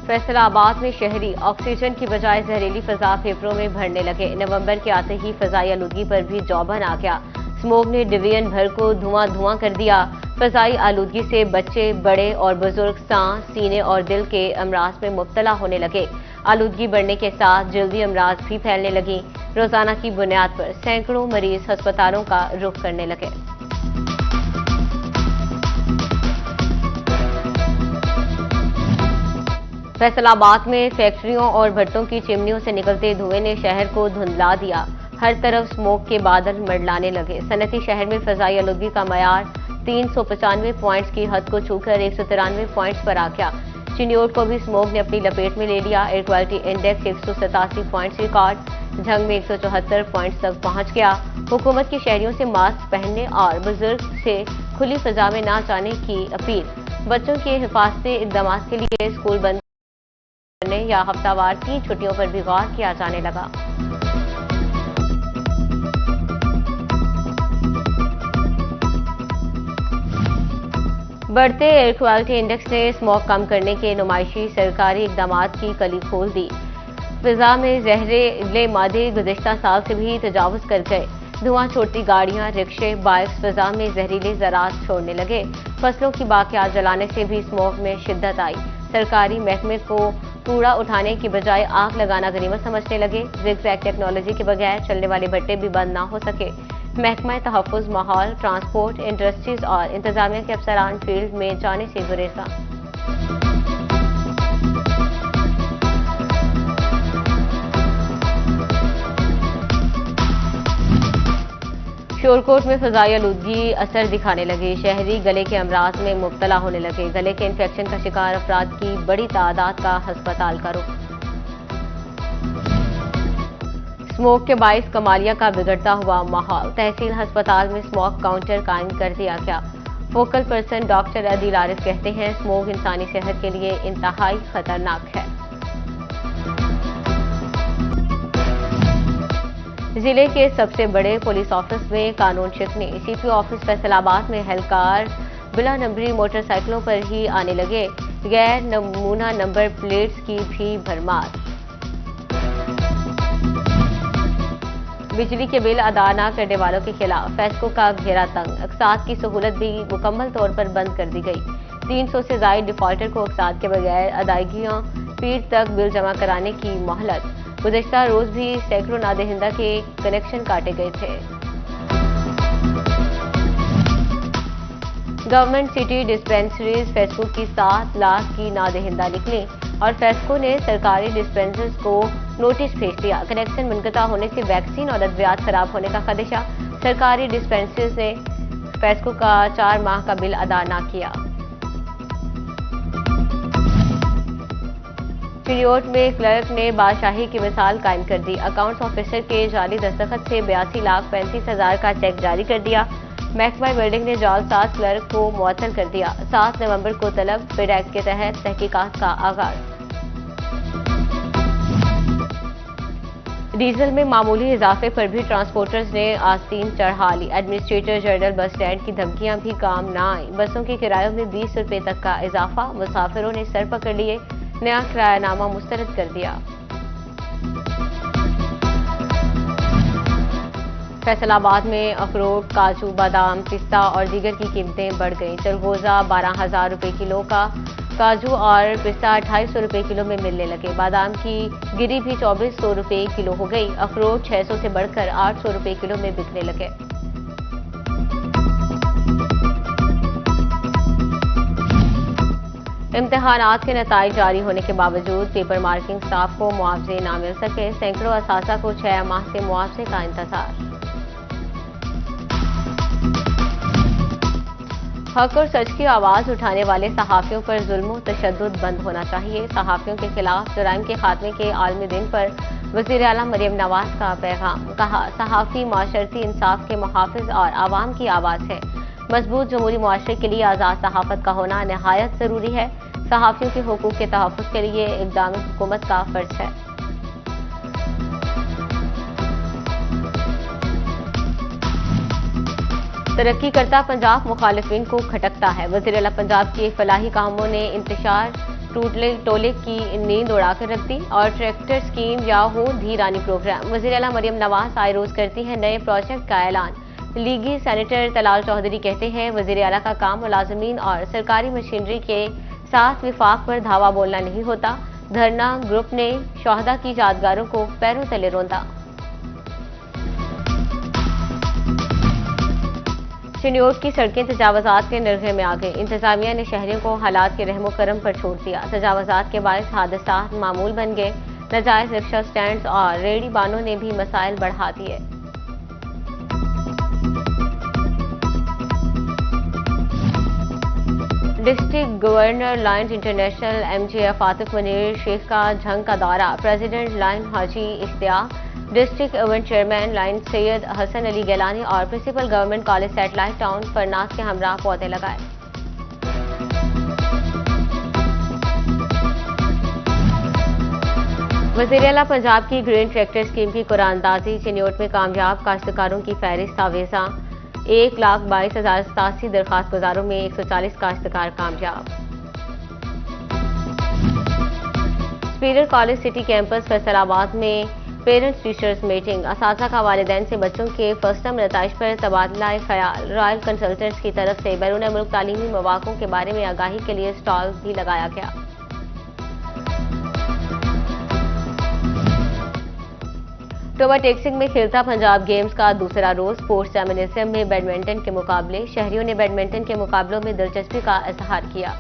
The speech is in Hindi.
फैसलाबाद में शहरी ऑक्सीजन की बजाय जहरीली फिजा फेफड़ों में भरने लगे। नवंबर के आते ही फिजाई आलूदगी पर भी जौबन आ गया। स्मोक ने डिवीजन भर को धुआं धुआं कर दिया। फिजाई आलूदगी से बच्चे, बड़े और बुजुर्ग सांस, सीने और दिल के अमराज में मुब्तला होने लगे। आलूदगी बढ़ने के साथ जल्दी अमराज भी फैलने लगी। रोजाना की बुनियाद पर सैकड़ों मरीज अस्पतालों का रुख करने लगे। फैसलाबाद में फैक्ट्रियों और भट्टों की चिमनियों से निकलते धुएं ने शहर को धुंधला दिया। हर तरफ स्मोक के बादल मंडलाने लगे। सनती शहर में फिजाई आलूदगी का मयार 395 पॉइंट्स की हद को छूकर 193 पॉइंट्स पर आ गया। चिन्योट को भी स्मोक ने अपनी लपेट में ले लिया। Air quality index 187 points record, Jhang में 174 पॉइंट्स तक पहुंच गया। हुकूमत की शहरियों से मास्क पहनने और बुजुर्ग से खुली फिजा में न जाने की अपील। बच्चों के हिफाजती इकदाम के लिए स्कूल बंद करने या हफ्तावार की छुट्टियों पर भी गौर किया जाने लगा। बढ़ते एयर क्वालिटी इंडेक्स ने स्मॉग कम करने के नुमाइशी सरकारी इकदाम की कली खोल दी। फिजा में जहरीले मादे गुज़िश्ता साल से भी तजावुज कर गए। धुआं छोड़ती गाड़ियां, रिक्शे, बाइक्स फिजा में जहरीले ज़रात छोड़ने लगे। फसलों की बाकियात जलाने से भी स्मॉग में शिद्दत आई। सरकारी महकमे को कूड़ा उठाने की बजाय आग लगाना गनीमत समझने लगे। ज़िगज़ैग टेक्नोलॉजी के बगैर चलने वाले भट्टे भी बंद न हो सके। महकमा तहफ़्फ़ुज़ माहौल, ट्रांसपोर्ट, इंडस्ट्रीज और इंतजामिया के अफसरान फील्ड में जाने से गुरेजा। शोरकोट में फिजाई आलूदगी असर दिखाने लगी। शहरी गले के अमराज में मुब्तला होने लगे। गले के इन्फेक्शन का शिकार अफराद की बड़ी तादाद का अस्पताल का रुख। स्मोक के बाइस कमालिया का बिगड़ता हुआ माहौल। तहसील अस्पताल में स्मोक काउंटर कायम कर दिया गया। Focal person doctor Adeel Arif कहते हैं, स्मोक इंसानी सेहत के लिए इंतहाई खतरनाक है। जिले के सबसे बड़े पुलिस ऑफिस में कानून शिकनी। सीपी ऑफिस फैसलाबाद में एहलकार बिला नंबरी मोटरसाइकिलों पर ही आने लगे। गैर नमूना नंबर प्लेट्स की भी भरमार। बिजली के बिल अदा न करने वालों के खिलाफ फेस्को का घेरा तंग। अक़सात की सहूलत भी मुकम्मल तौर पर बंद कर दी गई। 300 से ज़ायद डिफॉल्टर को अक़सात के बगैर अदायगियां पीर तक बिल जमा कराने की मोहलत। गुज़िश्ता रोज भी सैकड़ों नादहिंदा के कनेक्शन काटे गए थे। गवर्नमेंट सिटी डिस्पेंसरीज फेस्को की 7 लाख की नादहिंदा निकली और फेस्को ने सरकारी डिस्पेंसरीज को नोटिस भेज दिया। कनेक्शन मुनक़ता होने से वैक्सीन और अद्वियात खराब होने का खदशा। सरकारी डिस्पेंसरीज ने फेस्को का 4 माह का बिल अदा न किया। चिन्योट में क्लर्क ने बादशाही की मिसाल कायम कर दी। अकाउंट्स ऑफिसर के जाली दस्तखत से 82,35,000 का चेक जारी कर दिया। महकमा बिल्डिंग ने जालसाज क्लर्क को मुअत्तल कर दिया। 7 नवंबर को तलब फिड एक्ट के तहत तहकीकात का आगाज। डीजल में मामूली इजाफे पर भी ट्रांसपोर्टर्स ने आस्तीन चढ़ा ली। एडमिनिस्ट्रेटर जनरल बस स्टैंड की धमकियां भी काम न आई। बसों के किरायों में 20 रुपये तक का इजाफा। मुसाफिरों ने सर पकड़ लिए। नया किरायानामा मुस्तरद कर दिया। फैसलाबाद में अखरोट, काजू, बादाम, पिस्ता और दीगर की कीमतें बढ़ गईं। चरगोजा 12,000 रुपये किलो का, काजू और पिस्ता 250 रुपये किलो में मिलने लगे। बादाम की गिरी भी 2400 रुपये किलो हो गई। अखरोट 600 से बढ़कर 800 रुपये किलो में बिकने लगे। इम्तिहानात के नताइज जारी होने के बावजूद पेपर मार्किंग स्टाफ को मुआवजे न मिल सके। सैकड़ों असासा को 6 माह से मुआवजे का इंतजार। हक और सच की आवाज उठाने वाले सहाफियों पर जुल्म और तशद्दुद बंद होना चाहिए। सहाफियों के खिलाफ जुराइम के खात्मे के आलमी दिन पर वज़ीर आला मरियम नवाज का पैगाम। कहा, सहाफी माशरती इंसाफ के मुहाफिज और आवाम की आवाज है। मजबूत जमहूरी मुआशरे के लिए आज़ाद सहाफत का होना नहायत जरूरी है। सहाफियों के हुकूक के तहफ़्फ़ुज़ के लिए इक़दाम हुकूमत का फर्ज है। तरक्की करता पंजाब मुखालिफिन को खटकता है। वज़ीर आला पंजाब के फलाही कामों ने इंतशार टोले की नींद उड़ाकर रख दी। और ट्रैक्टर स्कीम या हो धी रानी प्रोग्राम, वज़ीर आला मरियम नवाज आए रोज करती है नए प्रोजेक्ट का ऐलान। लीगी सेनेटर तलाल चौधरी कहते हैं वज़ीर आला का काम मुलाजमीन और सरकारी मशीनरी के साथ विफाक पर धावा बोलना नहीं होता। धरना ग्रुप ने शोहदा की यादगारों को पैरों तले रौंदा। चिन्योट की सड़कें तजावजात के निर्गे में आ गई। इंतजामिया ने शहरियों को हालात के रहमो करम पर छोड़ दिया। तजावजात के बायस हादसा मामूल बन गए। नाजायज रिक्शा स्टैंड और रेहड़ी बानों ने भी मसाइल बढ़ा दिए। District governor Lions International MJF Atif Munir Sheikh का झंग का दौरा। President Lion Haji Ishtiaq, district event chairman Lion Syed Hasan Ali Gilani और principal government college satellite town फरनास के हमरा पौधे लगाए। वज़ीर आला पंजाब की ग्रीन ट्रैक्टर स्कीम की कुरानंदाजी। चिन्योट में कामयाब काश्तकारों की फहरिस्त आवेजा। 1,22,087 दरखास्त गुजारों में 140 काश्तकार कामयाब। स्पीडर कॉलेज सिटी कैंपस फैसलाबाद में पेरेंट्स टीचर्स मीटिंग। असातिज़ा का वालिदैन से बच्चों के फर्स्ट टर्म नताइज पर तबादला ख्याल। रॉयल कंसल्टेंट्स की तरफ से बैरून मुल्क तालीमी मौक़ों के बारे में आगाही के लिए स्टॉल भी लगाया गया। टोबा टेक्सिंग में खिलता पंजाब गेम्स का दूसरा रोज। स्पोर्ट्स फेमिनिज्म में बैडमिंटन के मुकाबले। शहरियों ने बैडमिंटन के मुकाबलों में दिलचस्पी का इजहार किया।